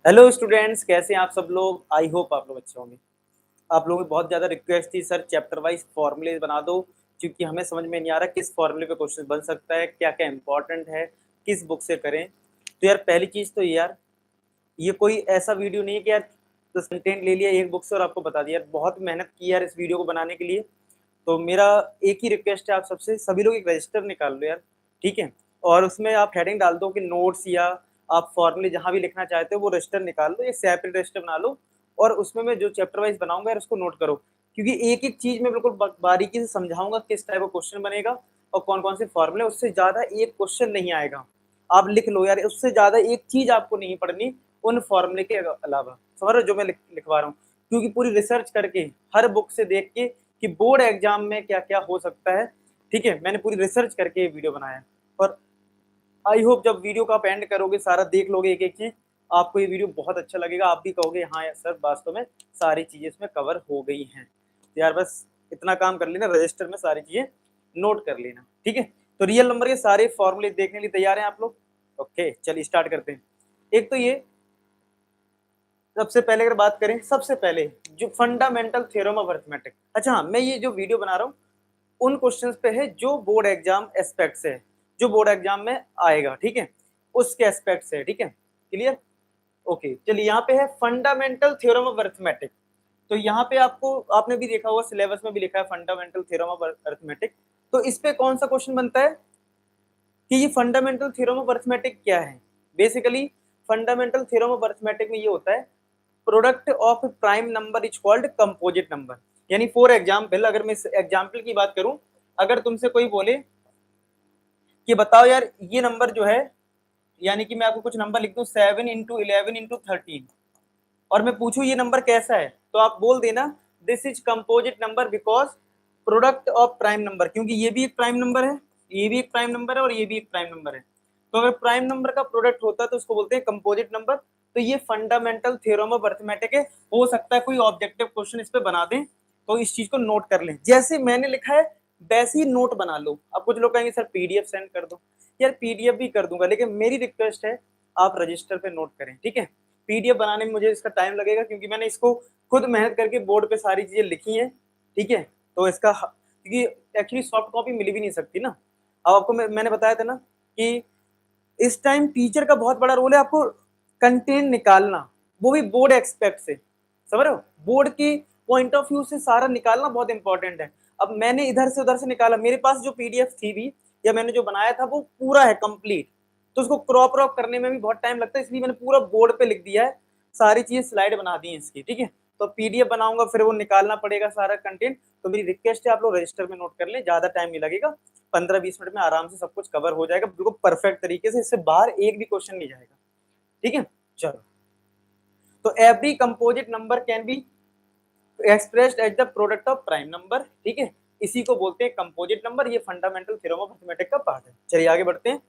Hello students, कैसे हैं आप सब लोग। आई होप आप लोग अच्छे होंगे। आप लोगों की बहुत ज़्यादा रिक्वेस्ट थी सर चैप्टर वाइज फॉर्मूले बना दो, क्योंकि हमें समझ में नहीं आ रहा किस फॉर्मूले पे क्वेश्चन बन सकता है, क्या क्या इंपॉर्टेंट है, किस बुक से करें। तो यार पहली चीज़ तो यार ये कोई ऐसा वीडियो नहीं है कि यार बस कंटेंट ले लिया एक बुक से और आपको बता दिया। यार बहुत मेहनत की यार इस वीडियो को बनाने के लिए। तो मेरा एक ही रिक्वेस्ट है आप सबसे, सभी लोग एक रजिस्टर निकाल लो यार, ठीक है। और उसमें आप हेडिंग डाल दो कि नोट्स या आप फॉर्मूले जहाँ भी लिखना चाहते हो वो रजिस्टर निकाल लो, ये सेपरेट रजिस्टर बना लो। और उसमें मैं जो चैप्टर वाइज बनाऊंगा यार उसको नोट करो, क्योंकि एक एक चीज मैं बिल्कुल बारीकी से समझाऊंगा किस टाइप का क्वेश्चन बनेगा और कौन कौन से फॉर्मूले। उससे ज्यादा एक क्वेश्चन नहीं आएगा, आप लिख लो यार। उससे ज्यादा एक चीज आपको नहीं पढ़नी उन फॉर्मूले के अलावा, समझ रहे हो जो मैं लिखवा रहा हूँ। क्योंकि पूरी रिसर्च करके हर बुक से देख के कि बोर्ड एग्जाम में क्या क्या हो सकता है, ठीक है, मैंने पूरी रिसर्च करके ये वीडियो बनाया है। और आई होप जब वीडियो का आप एंड करोगे, सारा देख लोगे एक एक चीज, आपको ये वीडियो बहुत अच्छा लगेगा। आप भी कहोगे हाँ यार सर वास्तव में सारी चीजें इसमें कवर हो गई हैं। तो यार बस इतना काम कर लेना, रजिस्टर में सारी चीजें नोट कर लेना, ठीक है। तो रियल नंबर के सारे फॉर्मूले देखने के लिए तैयार हैं आप लोग? ओके चलिए स्टार्ट करते हैं। एक तो ये सबसे पहले अगर बात करें, सबसे पहले जो फंडामेंटल थ्योरम ऑफ अरिथमेटिक। अच्छा हाँ, मैं ये जो वीडियो बना रहा हूँ उन क्वेश्चंस पे है जो बोर्ड एग्जाम एस्पेक्ट से है, जो बोर्ड एग्जाम में आएगा, ठीक है, उसके एस्पेक्ट से है, ठीक है, क्लियर। ओके चलिए, यहाँ पे है फंडामेंटल थ्योरम ऑफ अरिथमेटिक। तो यहाँ पे आपको, आपने भी देखा होगा सिलेबस में भी लिखा है फंडामेंटल थ्योरम ऑफ अरिथमेटिक। तो इस पे कौन सा क्वेश्चन बनता है कि ये फंडामेंटल थ्योरम ऑफ अरिथमेटिक क्या है। Basically fundamental theorem of arithmetic में ये होता है product of prime number is called composite number. यानी फॉर एग्जाम्पल, अगर मैं इस एग्जाम्पल की बात करूं, अगर तुमसे कोई बोले कि बताओ यार ये नंबर जो है, यानी कि मैं आपको कुछ नंबर लिख दूं 7 × 11 × 13, और मैं पूछूं ये नंबर कैसा है, तो आप बोल देना this is composite number because product of prime number, क्योंकि ये भी एक प्राइम नंबर है, ये भी एक प्राइम नंबर है और ये भी एक प्राइम नंबर है। तो अगर प्राइम नंबर का प्रोडक्ट होता है तो उसको बोलते हैं कंपोजिट नंबर। तो ये फंडामेंटल थ्योरम ऑफ अरिथमेटिक है। हो सकता है कोई ऑब्जेक्टिव क्वेश्चन इस पे बना दें, तो इस चीज को नोट कर लें, जैसे मैंने लिखा है वैसे ही नोट बना लो। अब कुछ लोग कहेंगे सर पीडीएफ सेंड कर दो, यार पीडीएफ भी कर दूंगा, लेकिन मेरी रिक्वेस्ट है आप रजिस्टर पे नोट करें, ठीक है। पीडीएफ बनाने में मुझे इसका टाइम लगेगा, क्योंकि मैंने इसको खुद मेहनत करके बोर्ड पे सारी चीजें लिखी हैं, ठीक है। तो इसका क्योंकि एक्चुअली सॉफ्ट कॉपी मिल भी नहीं सकती ना। अब आपको मैंने बताया था ना कि इस टाइम टीचर का बहुत बड़ा रोल है आपको कंटेंट निकालना, वो भी बोर्ड एक्सपेक्ट से, समझ रहे हो, बोर्ड की पॉइंट ऑफ व्यू से सारा निकालना बहुत इंपॉर्टेंट है। अब मैंने इधर से उधर से निकाला, मेरे पास जो पीडीएफ थी भी या मैंने जो बनाया था वो पूरा है कंप्लीट, तो उसको क्रॉप रॉप करने में भी बहुत टाइम लगता है, इसलिए मैंने पूरा बोर्ड पे लिख दिया है, सारी चीजें स्लाइड बना दी है इसकी, ठीक है। तो पीडीएफ बनाऊंगा फिर वो निकालना पड़ेगा सारा कंटेंट। तो मेरी रिक्वेस्ट है आप लोग रजिस्टर में नोट कर लें, ज्यादा टाइम नहीं लगेगा, 15-20 मिनट में आराम से सब कुछ कवर हो जाएगा बिल्कुल परफेक्ट तरीके से, इससे बाहर एक भी क्वेश्चन नहीं जाएगा, ठीक है। चलो, तो every composite number can be expressed as the product of prime number, ठीक है, इसी को बोलते हैं कंपोजिट नंबर। ये फंडामेंटल थ्योरम ऑफ अरिथमेटिक का पार्ट है। चलिए आगे बढ़ते हैं,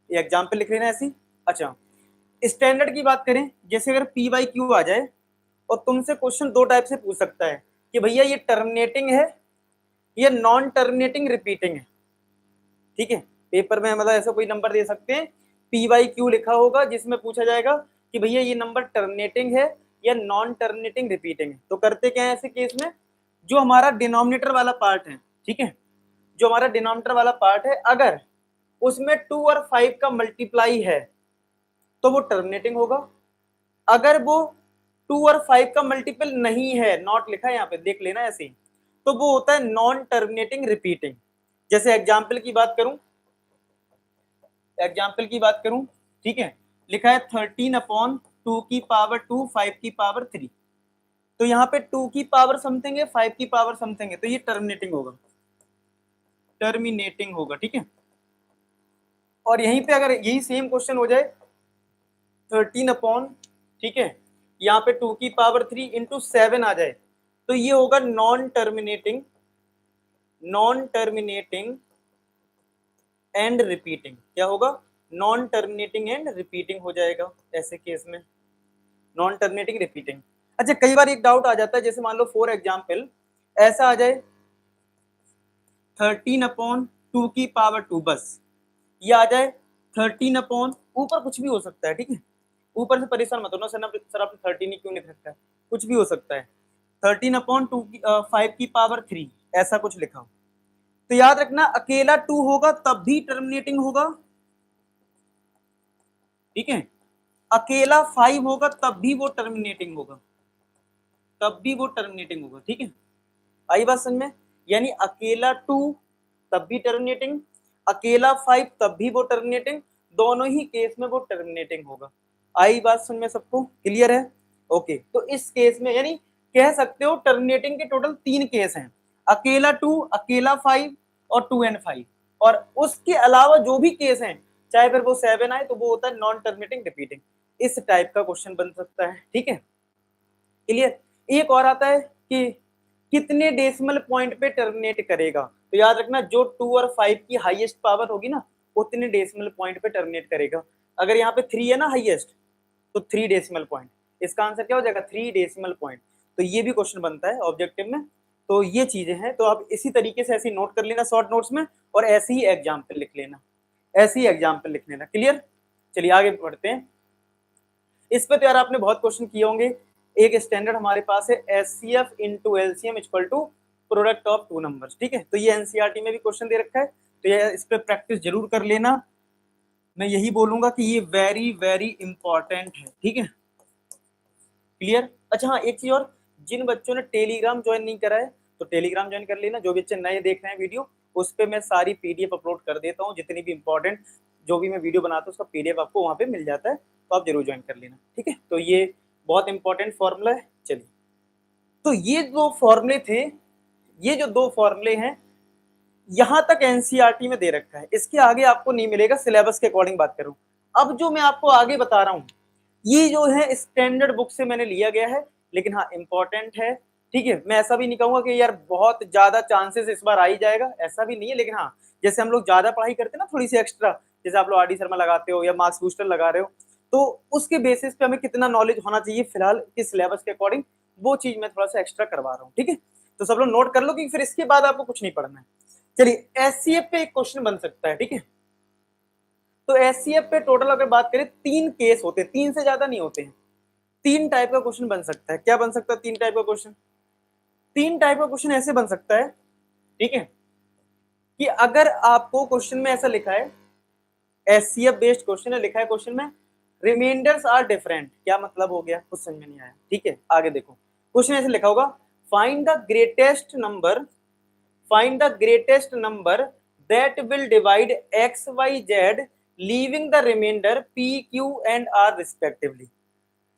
ये एग्जाम्पल लिख लेना ऐसी। अच्छा, स्टैंडर्ड की बात करें, जैसे अगर पी बाई क्यू आ जाए और तुमसे क्वेश्चन दो टाइप से पूछ सकता है कि भैया ये टर्मिनेटिंग है या नॉन टर्मिनेटिंग रिपीटिंग है, ठीक है। पेपर में मतलब ऐसा कोई नंबर दे सकते हैं, पी बाई क्यू लिखा होगा, जिसमें पूछा जाएगा कि भैया ये नंबर टर्मिनेटिंग है या नॉन टर्मिनेटिंग रिपीटिंग है। तो करते क्या है ऐसे केस में, जो हमारा डिनोमिनेटर वाला पार्ट है, ठीक है, जो हमारा डिनोमिनेटर वाला पार्ट है, अगर उसमें 2 और 5 का मल्टीप्लाई है तो वो टर्मिनेटिंग होगा। अगर वो 2 और 5 का मल्टीपल नहीं है, नॉट लिखा है यहाँ पे देख लेना ऐसे ही, तो वो होता है नॉन टर्मिनेटिंग रिपीटिंग। जैसे एग्जाम्पल की बात करूं, एग्जाम्पल की बात करूं, ठीक है, लिखा है 13/2 5 की पावर 3। तो यहाँ पे 2 की पावर समथिंग है, 5 की पावर समथिंग है, तो ये टर्मिनेटिंग होगा, टर्मिनेटिंग होगा, ठीक है। और यहीं पे अगर यही सेम क्वेश्चन हो जाए 13 ठीक है, यहाँ पे 2 की पावर 3 इंटू 7 आ जाए, तो ये होगा non terminating, non terminating and repeating. क्या होगा? नॉन टर्मिनेटिंग एंड रिपीटिंग हो जाएगा ऐसे केस में, नॉन टर्मिनेटिंग रिपीटिंग। अच्छा, कई बार एक डाउट आ जाता है, जैसे मान लो फॉर एग्जाम्पल ऐसा आ जाए 13/2 की पावर 2, बस ये आ जाए 13 ऊपर कुछ भी हो सकता है, ठीक है, ऊपर से परेशान मत होना सर आपने 13 ही क्यों लिख रखा है, कुछ भी हो सकता है। 13/5 की पावर 3 ऐसा कुछ लिखा हो तो याद रखना अकेला 2 होगा तब भी टर्मिनेटिंग होगा, ठीक है। अकेला 5 होगा तब भी वो टर्मिनेटिंग होगा, तब भी वो टर्मिनेटिंग होगा, ठीक है। आई बात समझ में, यानी अकेला 2 तब भी टर्मिनेटिंग, अकेला 5 तब भी वो टर्मिनेटिंग, दोनों ही केस में वो टर्मिनेटिंग होगा। आई बात समझ में सबको, क्लियर है? ओके, तो इस केस में यानी कह सकते हो टर्मिनेटिंग के टोटल 3 केस हैं, अकेला 2, अकेला 5 और 2 and 5, और उसके अलावा जो भी केस हैं चाहे फिर वो 7 आए तो वो होता है नॉन टर्मिनेटिंग रिपीटिंग। इस टाइप का क्वेश्चन बन सकता है, ठीक है, क्लियर। एक और आता है कि कितने डेसिमल पॉइंट पे टर्मिनेट करेगा, तो याद रखना जो 2 और 5 की हाईएस्ट पावर होगी ना उतने डेसिमल पॉइंट पे टर्मिनेट करेगा। अगर यहाँ पे 3 है ना हाईएस्ट तो 3 डेसिमल पॉइंट, इसका आंसर क्या हो जाएगा 3 डेसिमल पॉइंट। तो ये भी क्वेश्चन बनता है ऑब्जेक्टिव में। तो ये चीजें हैं, तो आप इसी तरीके से ऐसे नोट कर लेना शॉर्ट नोट्स में और ऐसे ही एग्जाम्पल लिख लेना, ऐसे ही एग्जाम्पल लिख लेना, क्लियर। चलिए आगे बढ़ते हैं। इस पे तो यार आपने बहुत क्वेश्चन किए होंगे। एक स्टैंडर्ड हमारे पास है HCF into LCM equal to product of two numbers, ठीक है। तो ये एनसीईआरटी में भी क्वेश्चन दे रखा है, तो ये इस पे प्रैक्टिस जरूर कर लेना। मैं यही बोलूंगा कि ये वेरी वेरी इंपॉर्टेंट है, ठीक है, क्लियर। अच्छा हाँ, एक चीज और, जिन बच्चों ने टेलीग्राम ज्वाइन नहीं करा है तो टेलीग्राम ज्वाइन कर लेना। जो बच्चे नए देख रहे हैं वीडियो, उस पर मैं सारी पीडीएफ अपलोड कर देता हूँ, जितनी भी इंपॉर्टेंट जो भी मैं वीडियो बनाता हूँ उसका पीडीएफ आपको वहाँ पे मिल जाता है, तो आप जरूर ज्वाइन कर लेना, ठीक है। तो ये बहुत इंपॉर्टेंट फॉर्मूला है। चलिए, तो ये दो फॉर्मूले थे, ये जो दो फॉर्मूले हैं यहां तक एनसीईआरटी में दे रखा है, इसके आगे आपको नहीं मिलेगा। सिलेबस के अकॉर्डिंग बात करूं, अब जो मैं आपको आगे बता रहा हूं ये जो है स्टैंडर्ड बुक से मैंने लिया गया है, लेकिन हाँ इंपॉर्टेंट है, ठीक है। मैं ऐसा भी नहीं कहूंगा कि यार बहुत ज्यादा चांसेस इस बार आ ही जाएगा, ऐसा भी नहीं है, लेकिन हाँ जैसे हम लोग ज्यादा पढ़ाई करते हैं ना थोड़ी सी एक्स्ट्रा, जैसे आप लोग आरडी शर्मा लगाते हो या मार्क्स बूस्टर लगा रहे हो, तो उसके बेसिस पे हमें कितना नॉलेज होना चाहिए फिलहाल इस सिलेबस के अकॉर्डिंग, वो चीज मैं थोड़ा सा एक्स्ट्रा करवा रहा हूँ, ठीक है। तो सब लोग नोट कर लो कि फिर इसके बाद आपको कुछ नहीं पढ़ना है। चलिए, एचसीएफ पे एक क्वेश्चन बन सकता है, ठीक है। तो एचसीएफ पे टोटल अगर बात करें 3 केस होते हैं, 3 से ज्यादा नहीं होते हैं। 3 टाइप का क्वेश्चन बन सकता है। क्या बन सकता है 3 टाइप का क्वेश्चन? 3 टाइप का क्वेश्चन ऐसे बन सकता है, ठीक है, कि अगर आपको क्वेश्चन में ऐसा लिखा है, एचसीएफ बेस्ड क्वेश्चन है, लिखा है क्वेश्चन में रिमाइंडर्स आर डिफरेंट, क्या मतलब हो गया, कुछ समझ में नहीं आया, ठीक है। आगे देखो, क्वेश्चन ऐसे लिखा होगा, find the greatest number, find the greatest number that will divide x, y, z leaving the remainder p, q and r respectively।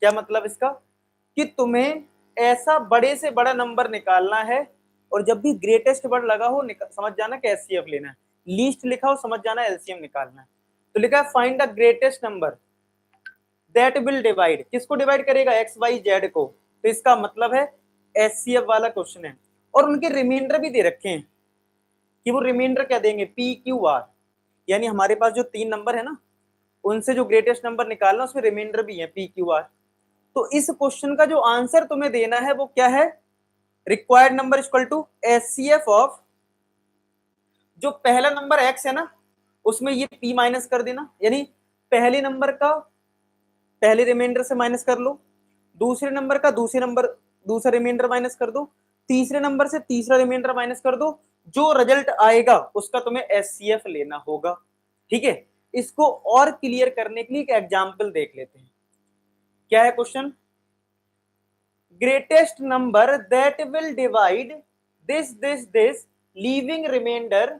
क्या मतलब इसका, कि तुम्हें ऐसा बड़े से बड़ा नंबर निकालना है और जब भी ग्रेटेस्ट वर्ड लगा हो समझ जाना कि एचसीएफ लेना है, लीस्ट लिखा हो समझ जाना एलसीएम निकालना है। तो लिखा है find the greatest number that will divide, किसको डिवाइड करेगा एक्स वाई जेड को, तो इसका मतलब है एचसीएफ वाला क्वेश्चन है। और उनके रिमाइंडर भी दे रखे हैं कि वो रिमाइंडर क्या देंगे, पी क्यू आर, यानी हमारे पास जो 3 नंबर है ना उनसे जो ग्रेटेस्ट नंबर निकालना उसमें रिमाइंडर भी है पी क्यू आर। तो इस क्वेश्चन का जो आंसर तुम्हें देना है वो क्या है, required number equal to HCF of, जो पहला नंबर एक्स है ना उसमें ये पी माइनस कर देना, यानी पहले नंबर का पहले रिमाइंडर से माइनस कर लो, दूसरे नंबर का दूसरा रिमाइंडर माइनस कर दो, तीसरे नंबर से तीसरा रिमाइंडर माइनस कर दो, जो रिजल्ट आएगा उसका तुम्हें एचसीएफ लेना होगा, ठीक है। इसको और क्लियर करने के लिए एक एग्जांपल देख लेते हैं। क्या है question, greatest number that will divide this this this leaving remainder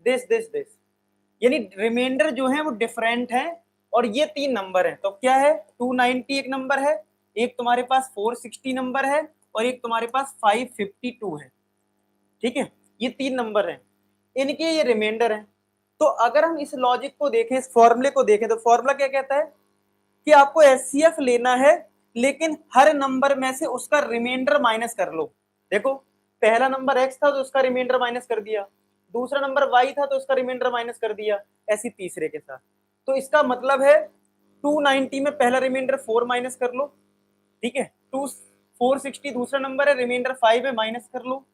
this this this, यानी रिमाइंडर जो है वो डिफरेंट है और ये 3 नंबर है। तो क्या है, 290 एक नंबर है, एक तुम्हारे पास 460 नंबर है और एक तुम्हारे पास 552 है, ठीक है। ये 3 नंबर हैं, इनके ये रिमाइंडर है। तो अगर हम इस लॉजिक को देखें, इस फॉर्मूले को देखें, तो फॉर्मूला क्या कहता है कि आपको एचसीएफ लेना है लेकिन हर नंबर में से उसका रिमाइंडर माइनस कर लो। देखो, पहला नंबर एक्स था तो उसका रिमाइंडर माइनस कर दिया, दूसरा नंबर वाई था तो उसका रिमाइंडर माइनस कर दिया, ऐसी तीसरे के साथ। तो इसका मतलब है 290 में पहला रिमाइंडर 4 माइनस कर लो, ठीक है, 460 दूसरा नंबर है, रिमाइंडर 5 है माइनस कर लो,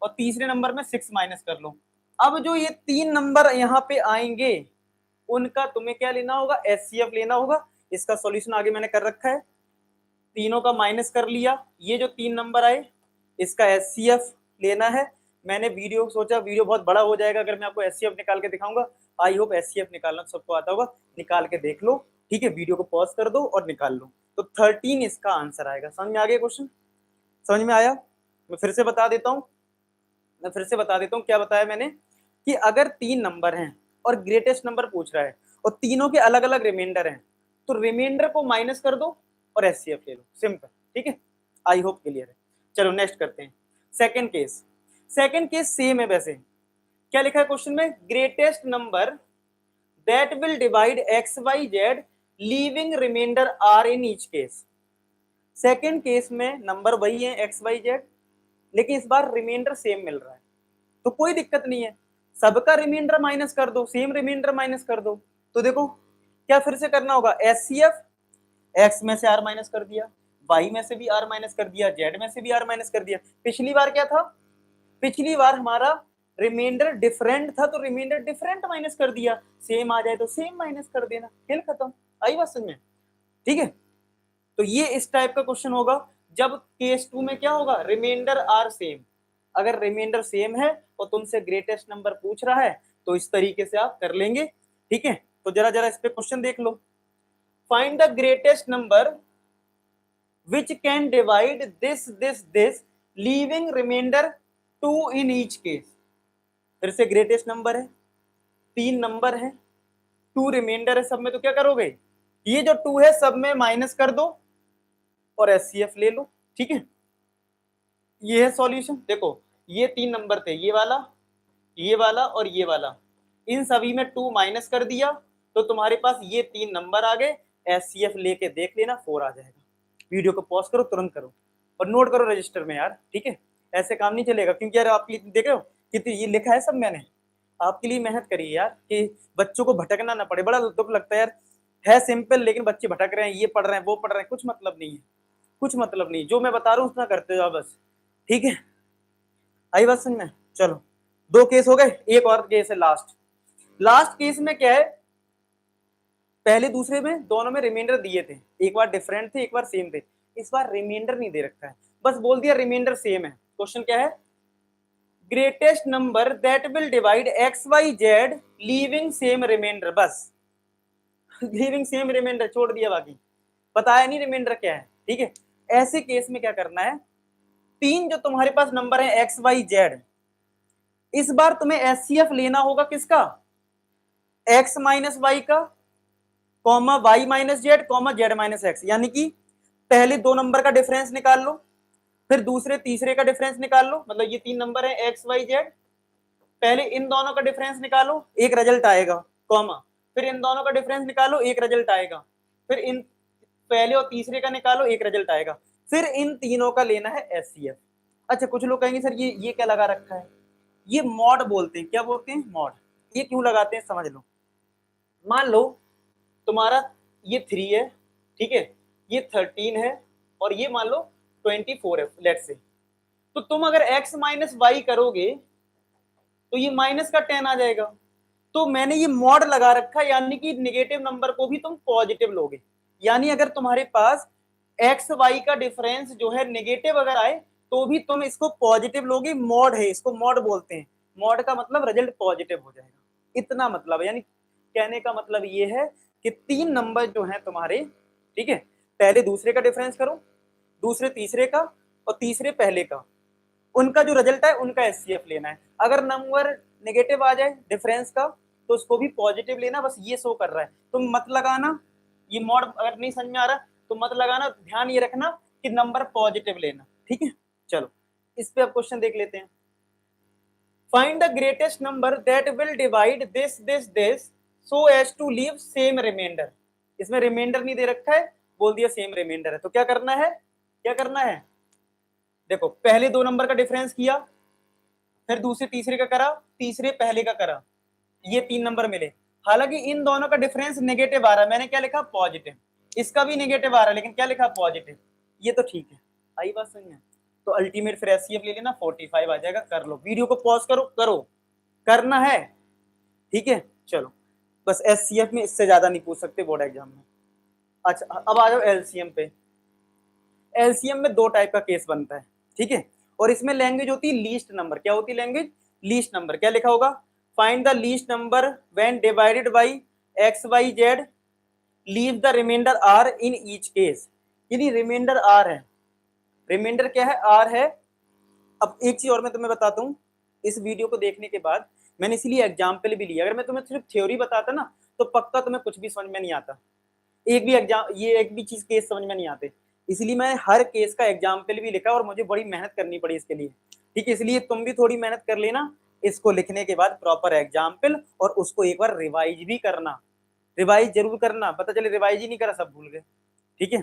और तीसरे नंबर में 6 माइनस कर लो। अब जो ये 3 नंबर यहाँ पे आएंगे उनका तुम्हें क्या लेना होगा, एचसीएफ लेना होगा। इसका सॉल्यूशन आगे मैंने कर रखा है, तीनों का माइनस कर लिया, ये जो 3 नंबर आए इसका एचसीएफ लेना है। मैंने वीडियो सोचा वीडियो बहुत बड़ा हो जाएगा अगर मैं आपको एचसीएफ निकाल के दिखाऊंगा। आई होप एचसीएफ निकालना सबको आता होगा, निकाल के देख लो, ठीक है, वीडियो को पॉज कर दो और निकाल लो। तो 13 इसका आंसर आएगा। समझ में आ गया क्वेश्चन? समझ में आया? मैं फिर से बता देता हूँ, क्या बताया मैंने कि अगर 3 नंबर हैं और ग्रेटेस्ट नंबर पूछ रहा है और तीनों के अलग अलग रिमाइंडर हैं, तो रिमाइंडर को माइनस कर दो और एचसीएफ ले लो, सिंपल, ठीक है। आई होप क्लियर है। चलो नेक्स्ट करते हैं, सेकंड केस सेम है। वैसे क्या लिखा है क्वेश्चन में? Greatest number that will divide X Y Z leaving remainder R in each case. Second case में नंबर वही है एक्स वाई जेड, लेकिन इस बार रिमाइंडर सेम मिल रहा है, तो कोई दिक्कत नहीं है, सबका रिमाइंडर माइनस कर दो, सेम रिमाइंडर माइनस कर दो। तो देखो क्या फिर से करना होगा, एचसीएफ, एक्स में से आर माइनस कर दिया, वाई में से भी आर माइनस कर दिया, जेड में से भी आर माइनस कर दिया। पिछली बार क्या था? पिछली बार हमारा रिमाइंडर डिफरेंट था, तो रिमाइंडर डिफरेंट माइनस कर दिया, सेम आ जाए तो सेम माइनस कर देना, खेल खत्म। आई बात समझ में? ठीक है, तो ये इस टाइप का क्वेश्चन होगा जब केस 2 में क्या होगा, रिमाइंडर आर सेम। अगर रिमाइंडर सेम है और तुमसे ग्रेटेस्ट नंबर पूछ रहा है तो इस तरीके से आप कर लेंगे, ठीक है। तो जरा जरा इस पे क्वेश्चन देख लो। Find the greatest number which can divide this leaving remainder 2 in each case। फिर से ग्रेटेस्ट नंबर है, 3 नंबर है, 2 रिमाइंडर है सब में, तो क्या करोगे, ये जो 2 है सब में माइनस कर दो और एचसीएफ ले लो, ठीक है। ये है सॉल्यूशन। देखो ये 3 नंबर थे, ये वाला और ये वाला, इन सभी में 2 माइनस कर दिया तो तुम्हारे पास ये 3 नंबर आ गए। एचसीएफ लेके देख लेना, 4 आ जाएगा। वीडियो को पॉज करो, तुरंत करो और नोट करो रजिस्टर में यार, ठीक है। ऐसे काम नहीं चलेगा, क्योंकि यार आप देख रहे हो कितनी ये लिखा है सब, मैंने आपके लिए मेहनत करी है यार कि बच्चों को भटकना ना पड़े। बड़ा दुख लगता है यार, है सिंपल लेकिन बच्चे भटक रहे हैं, ये पढ़ रहे हैं वो पढ़ रहे हैं, कुछ मतलब नहीं है, कुछ मतलब नहीं। जो मैं बता रहा हूँ उतना करते जाओ बस, ठीक है। आई बात समझ में? चलो 2 केस हो गए, एक और केस है लास्ट केस में क्या है, पहले दूसरे में दोनों में रिमाइंडर दिए थे, एक बार डिफरेंट थे एक बार सेम थे, इस बार रिमाइंडर नहीं दे रखा है, बस बोल दिया रिमाइंडर सेम है। क्वेश्चन क्या है, greatest number that will divide X Y Z leaving same remainder, बस लीविंग सेम रिमाइंडर छोड़ दिया, बाकी बताया नहीं रिमाइंडर क्या है, ठीक है। ऐसे केस में क्या करना है, 3 जो तुम्हारे पास नंबर है एक्स वाई जेड, इस बार तुम्हें एचसीएफ लेना होगा किसका, एक्स माइनस वाई का, comma Y minus Z, comma Z minus X. यानी कि पहले 2 नंबर का डिफरेंस निकाल लो, फिर दूसरे तीसरे का डिफरेंस निकाल लो, मतलब ये 3 नंबर है एक्स वाई जेड, पहले इन दोनों का डिफरेंस निकालो, एक रिजल्ट आएगा, कॉमा फिर इन दोनों का डिफरेंस निकालो, एक रिजल्ट आएगा, फिर इन पहले और तीसरे का निकालो, एक रिजल्ट आएगा, फिर इन तीनों का लेना है एचसीएफ। अच्छा कुछ लोग कहेंगे सर ये क्या लगा रखा है, ये मॉड बोलते हैं। क्या बोलते हैं? मॉड। ये क्यों लगाते हैं समझ लो। मान लो तुम्हारा ये 3 है, ठीक है, ये 13 है और ये मान लो 24 है लेट्स से, तो तुम अगर x माइनस वाई करोगे तो ये माइनस का 10 आ जाएगा। तो मैंने ये मॉड लगा रखा, यानी कि नेगेटिव नंबर को भी तुम पॉजिटिव लोगे, यानी अगर तुम्हारे पास एक्स वाई का डिफरेंस जो है नेगेटिव अगर आए तो भी तुम इसको पॉजिटिव लोगे, मॉड है, इसको मॉड बोलते हैं। मॉड का मतलब रिजल्ट पॉजिटिव हो जाएगा, इतना मतलब है। यानी कहने का मतलब ये है कि 3 नंबर जो हैं तुम्हारे, ठीक है, पहले दूसरे का डिफरेंस करो, दूसरे तीसरे का और तीसरे पहले का, उनका जो रिजल्ट है उनका एचसीएफ लेना है। अगर नंबर नेगेटिव आ जाए डिफरेंस का तो उसको भी पॉजिटिव लेना, बस ये शो कर रहा है। तुम मत लगाना ये मॉड, अगर नहीं समझ में आ रहा तो मत लगाना, ध्यान ये रखना कि नंबर पॉजिटिव लेना, ठीक है। चलो इस पे अब क्वेश्चन देख लेते हैं। Find the greatest number that will divide this so as to leave same remainder. इसमें रिमाइंडर नहीं दे रखा है, बोल दिया सेम रिमाइंडर है, तो क्या करना है, देखो पहले 2 नंबर का डिफरेंस किया, फिर दूसरे तीसरे का करा, तीसरे पहले का करा, ये 3 नंबर मिले। हालांकि इन दोनों का डिफरेंस नेगेटिव आ रहा है, मैंने क्या लिखा, पॉजिटिव, इसका भी नेगेटिव आ रहा है लेकिन क्या लिखा, पॉजिटिव, ये तो ठीक है। आई बात समझ में? तो अल्टीमेट फिर एचसीएफ ले लेना, 45 आ जाएगा। कर लो, वीडियो को पॉज करो, करना है, ठीक है। चलो बस एचसीएफ में इससे ज्यादा नहीं पूछ सकते बोर्ड एग्जाम में। अच्छा अब आ जाओ एलसीएम पे। एलसीएम में दो टाइप का केस बनता है, ठीक है, और इसमें लैंग्वेज होती है लीस्ट नंबर। क्या होती है लैंग्वेज? Least number. क्या लिखा होगा? Find the least number when divided by X Y Z, leave the remainder R in each case. यानी रिमाइंडर आर है, रिमाइंडर क्या है? आर है। अब एक चीज और मैं तुम्हें बताता हूँ, इस वीडियो को देखने के बाद मैंने इसलिए एग्जाम्पल भी लिया। अगर मैं तुम्हें सिर्फ थ्योरी बताता ना तो पक्का तुम्हें कुछ भी समझ में नहीं आता, एक भी एग्जाम, ये एक भी चीज केस समझ में नहीं आते। इसलिए मैं हर केस का एग्जाम्पल भी लिखा और मुझे बड़ी मेहनत करनी पड़ी इसके लिए, ठीक है। इसलिए तुम भी थोड़ी मेहनत कर लेना इसको लिखने के बाद, प्रॉपर एग्जाम्पल, और उसको एक बार रिवाइज भी करना। रिवाइज जरूर करना, पता चले रिवाइज ही नहीं करा, सब भूल गए, ठीक है।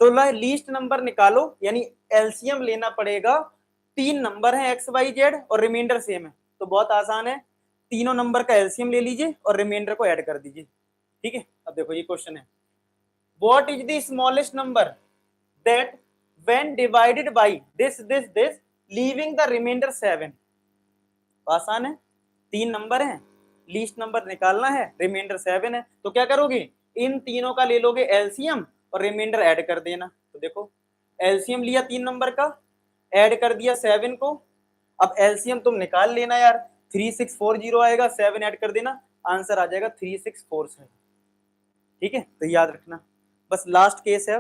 तो लीस्ट नंबर निकालो, यानी एलसीएम लेना पड़ेगा। तीन नंबर है एक्स वाई जेड और रिमाइंडर सेम है, तो बहुत आसान है, तीनों नंबर का एलसीएम ले लीजिए और रिमाइंडर को ऐड कर दीजिए, ठीक है। अब देखो ये क्वेश्चन है, what is the smallest number that when divided by this this this leaving the remainder 7। आसान है, तीन नंबर है, लीस्ट नंबर निकालना है, रिमाइंडर 7 है, तो क्या करोगे? इन तीनों का ले लोगे एलसीएम और रिमाइंडर ऐड कर देना। तो देखो एलसीएम लिया तीन नंबर का, ऐड कर दिया 7 को। अब एलसीएम तुम निकाल लेना यार, 3640 आएगा, 7 ऐड कर देना, आंसर आ जाएगा 3647, ठीक है। तो याद रखना, बस लास्ट केस है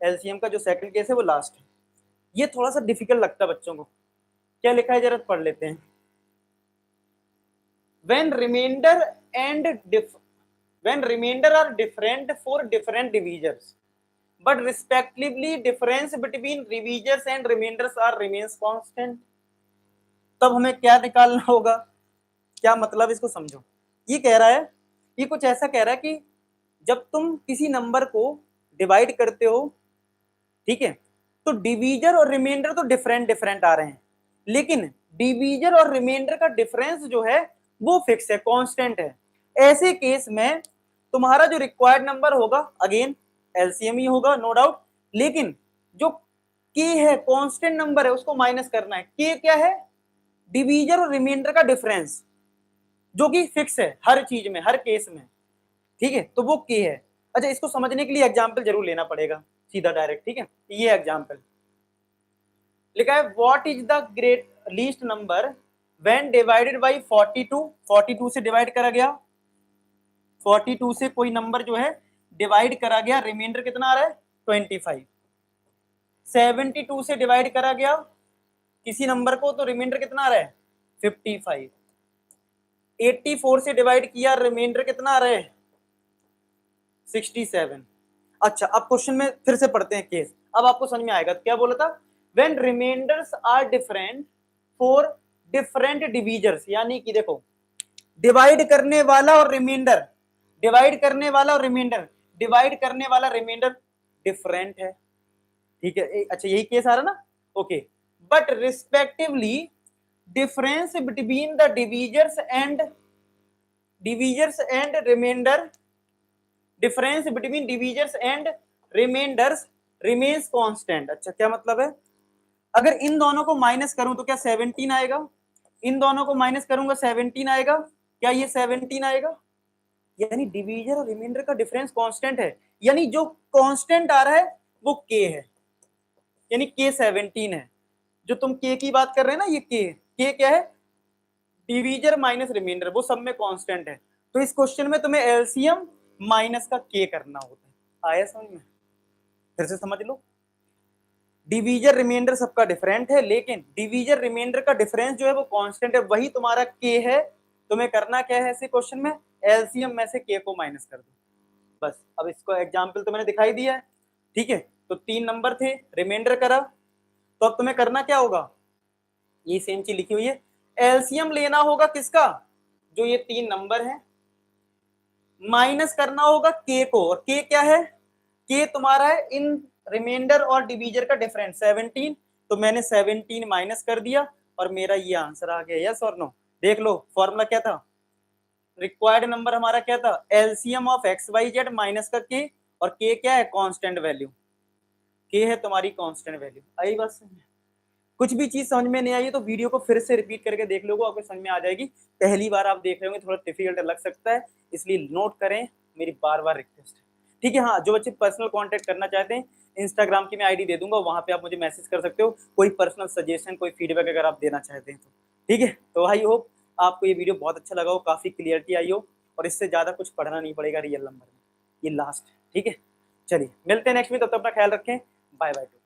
एलसीएम का, जो सेकंड केस है वो लास्ट है। ये थोड़ा सा डिफिकल्ट लगता है बच्चों को, क्या लिखा है जरा पढ़ लेते हैं। when remainder and when remainder are different for different divisors but respectively difference between divisors and remainders are remains constant, तब हमें क्या निकालना होगा? क्या मतलब, इसको समझो। ये कह रहा है, ये कुछ ऐसा कह रहा है कि जब तुम किसी नंबर को डिवाइड करते हो, ठीक है, तो डिवीजर और रिमाइंडर तो डिफरेंट डिफरेंट आ रहे हैं, लेकिन डिवीजर और रिमाइंडर का डिफरेंस जो है वो फिक्स है, कांस्टेंट है। ऐसे केस में तुम्हारा जो रिक्वायर्ड नंबर होगा, अगेन एलसीएम ही होगा नो डाउट, लेकिन जो के है कांस्टेंट नंबर है उसको माइनस करना है। के क्या है? डिवीजर और रिमाइंडर का डिफरेंस, जो कि फिक्स है हर चीज में, हर केस में, ठीक है, तो वो के है। अच्छा, इसको समझने के लिए एग्जाम्पल जरूर लेना पड़ेगा, सीधा डायरेक्ट, ठीक है। ये एग्जाम्पल लिखा है, what is the great least number when divided bye 42। 42 से डिवाइड करा गया, 42 से कोई नंबर जो है डिवाइड करा गया, रिमाइंडर कितना आ रहा है? 25। 72 से डिवाइड करा गया किसी नंबर को, तो रिमाइंडर कितना आ रहा है? 55। 84 से डिवाइड किया, रिमाइंडर कितना आ रहा है? 67। अच्छा, अब क्वेश्चन में फिर से पढ़ते हैं केस, अब आपको समझ में आएगा। क्या बोला था? When reminders are different for different divisors, यानी कि देखो डिवाइड करने वाला और रिमाइंडर, डिवाइड करने वाला और रिमाइंडर, डिवाइड करने वाला रिमाइंडर डिफरेंट है, ठीक है। अच्छा, यही केस आ रहा ना, okay. But respectively difference between the divisors and reminder, difference between divisors and reminders remains constant. अच्छा, क्या मतलब है? अगर इन दोनों को माइनस करूं तो क्या 17 आएगा? इन दोनों को माइनस करूंगा 17 आएगा, क्या ये 17 आएगा? यानी डिवीजर और रिमाइंडर का डिफरेंस कांस्टेंट है, यानी जो कांस्टेंट आ रहा है वो के है, यानी के 17 है। जो तुम के की बात कर रहे हैं ना, ये के क्या है? डिवीजर माइनस रिमाइंडर, वो सब में कांस्टेंट है। तो इस क्वेश्चन में तुम्हें एलसीएम माइनस का के करना होता है। आया समझ में? फिर से समझ लो, डिवीजर रिमाइंडर सबका डिफरेंट है, लेकिन डिवीजर रिमाइंडर का डिफरेंस जो है वो कांस्टेंट है, वही तुम्हारा के है। तुम्हें करना क्या है ऐसे क्वेश्चन में? एलसीएम में से के को माइनस कर दो, बस। अब इसको एग्जाम्पल तो मैंने दिखाई दिया है, ठीक है। तो तीन नंबर थे, रिमाइंडर करा, तो अब तुम्हें करना क्या होगा? ये सेम चीज लिखी हुई है, एलसीएम लेना होगा किसका? जो ये तीन नंबर है, माइनस करना होगा के को, और के क्या है? के तुम्हारा है इन रिमाइंडर और डिवीजर का डिफरेंस 17, तो मैंने 17 माइनस कर दिया और मेरा ये आंसर आ गया, यस और नो। देख लो फॉर्मूला क्या था, रिक्वायर्ड नंबर हमारा क्या था? LCM of X Y Z minus का के, और के क्या है? कांस्टेंट वैल्यू, के है तुम्हारी कांस्टेंट वैल्यू। आई बात समझ में? कुछ भी चीज समझ में नहीं आई तो वीडियो को फिर से रिपीट करके देख लोगे, आपको समझ में आ जाएगी। पहली बार आप देख रहे होंगे, थोड़ा डिफिकल्ट लग सकता है, इसलिए नोट करें, मेरी बार बार रिक्वेस्ट है। ठीक है। हाँ, जो बच्चे पर्सनल कांटेक्ट करना चाहते हैं, इंस्टाग्राम की मैं आईडी दे दूंगा, वहां पे आप मुझे मैसेज कर सकते हो, कोई पर्सनल सजेशन, कोई फीडबैक अगर आप देना चाहते हैं तो। ठीक है, तो आई होप आपको ये वीडियो बहुत अच्छा लगा हो, काफी क्लियरिटी आई हो, और इससे ज्यादा कुछ पढ़ना नहीं पड़ेगा रियल नंबर में, ये लास्ट। ठीक है, चलिए मिलते हैं नेक्स्ट में, तब तक अपना ख्याल रखें, बाय बाय।